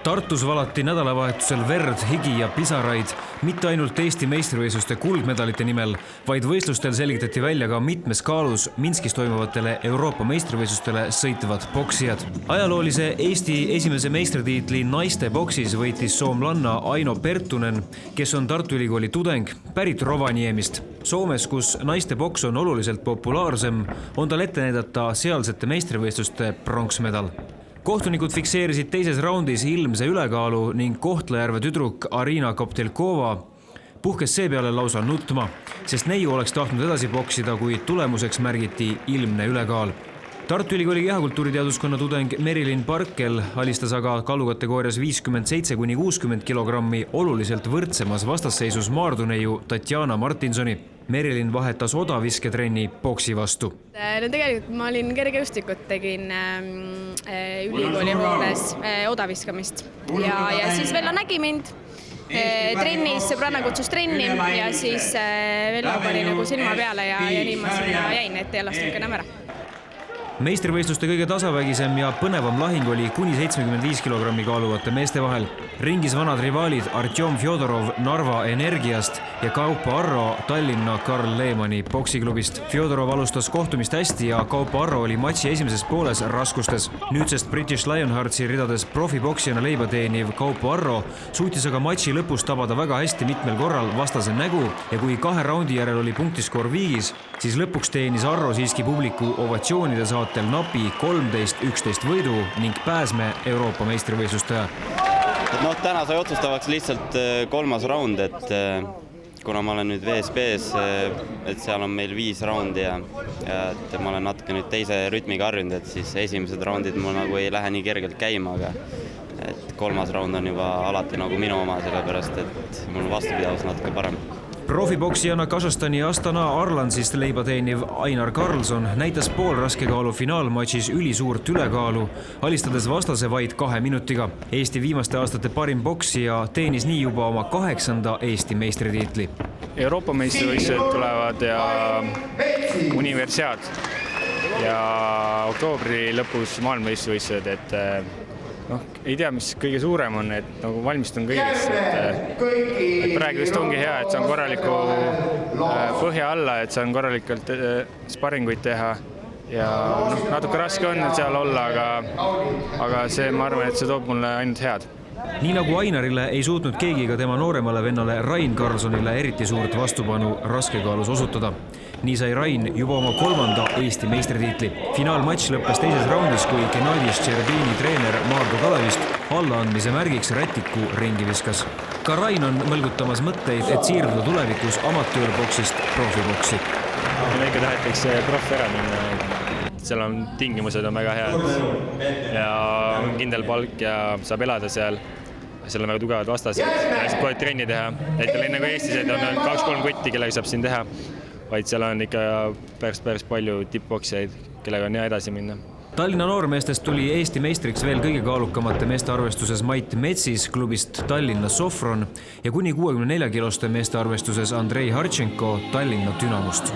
Tartus valati nädalavahetusel verd, higi ja pisaraid mitte ainult Eesti meistrivõistluste kuldmedalite nimel, vaid võistlustel selgitati välja ka mitmes kaalus Minskis toimuvatele Euroopa meistrivõistlustele sõitvad poksijad. Ajaloolise Eesti esimese meistritiitli naiste boksis võitis soomlanna Aino Pertunen, kes on Tartu Ülikooli tudeng, pärit Rovaniemist. Soomes, kus naiste boks on oluliselt populaarsem, on tal ette näidata sealsete meistrivõistluste pronksmedal. Kohtunikud fikseerisid teises raundis ilmse ülekaalu ning Kohtla-Järve tüdruk Arina Koptelkova puhkes seepeale lausa nutma, sest neiu oleks tahtnud edasi boksida, kui tulemuseks märgiti ilmne ülekaal. Tartu Ülikooli kehakultuuriteaduskonna tudeng Merilin Parkel alistas aga kaalukategoorias 57–60 kilogrammi oluliselt võrdsemas vastasseisus maarduneiu Tatjana Martinsoni. Merilin vahetas odavisketrenni boksi vastu. Tegelikult ma olin kergejõustikut, tegin ülikooli hoones odaviskamist ja siis Vello nägi mind trennis, sõbranna kutsus trenni ja siis Vello pani nagu silma peale ja nii ma sinna jäin, et ei lastud enam ära. Meistrivõistluste kõige tasavägisem ja põnevam lahing oli kuni 75 kilogrammi kaaluvate meeste vahel. Ringis vanad rivaalid Artjom Fjodorov Narva Energiast ja Kaupo Arro Tallinna Karl Lehmanni boksiklubist. Fjodorov alustas kohtumist hästi ja Kaupo Arro oli matši esimeses pooles raskustes. Nüüdsest British Lionheartsi ridades profiboksijana leiba teeniv Kaupo Arro suutis aga matši lõpus tabada väga hästi mitmel korral vastase nägu ja kui 2 raundi järel oli punktiskoor viigis, siis lõpuks teenis Arro siiski publiku ovatsioonide saatel napi 13-11 võidu ning pääsme Euroopa meistrivõistluste. Täna sai otsustavaks lihtsalt 3. raund, et kuna ma olen nüüd VSB-s, et seal on meil 5 raundi ja et ma olen natuke nüüd teise rütmiga harjunud, et siis esimesed raundid mul nagu ei lähe nii kergelt käima, aga et 3. raund on juba alati nagu minu oma, sellepärast et mul vastupidavus natuke parem. Profiboksijana Kasahstani Astana Arlansist leiba teeniv Ainar Karlsson näitas poolraskekaalu finaalmatšis ülisuurt ülekaalu, alistades vastase vaid 2 minutiga. Eesti viimaste aastate parim boksija teenis nii juba oma 8. Eesti meistritiitli. Euroopa meistrivõistlused tulevad ja universiaad ja oktoobri lõpus maailmameistrivõistlused, et ei tea, mis kõige suurem on, et nagu valmistun kõigest, et praegu just ongi hea, et saan korraliku põhja alla, et saan korralikult sparinguid teha ja natuke raske on seal olla, aga see, ma arvan, et see toob mulle ainult head. Nii nagu Ainarile ei suutnud keegi ka tema nooremale vennale Rain Karlssonile eriti suurt vastupanu raskekaalus osutada. Nii sai Rain juba oma 3. Eesti meistritiitli. Finaalmatš lõppes teises raundis, kui Gennadi Ščerbini treener Maardu Kalevist allaandmise märgiks rätiku ringi viskas. Ka Rain on mõlgutamas mõtteid, et siirduda tulevikus amatöörboksist profiboksi. Ikka tahetakse profi ära minna. Seal on tingimused on väga head ja on kindel palk ja saab elada seal. Seal on väga tugevad vastased ja lihtsalt kohe trenni teha. Et enne kui Eestis on 2-3 kutti, kellega saab siin teha, vaid seal on ikka päris palju tippboksijaid, kellega on hea edasi minna. Tallinna noormeestest tuli Eesti meistriks veel kõige kaalukamate meeste arvestuses Mait Metsis klubist Tallinna Sofron ja kuni 64-kiloste meeste arvestuses Andrei Hartšenko Tallinna Dünamost.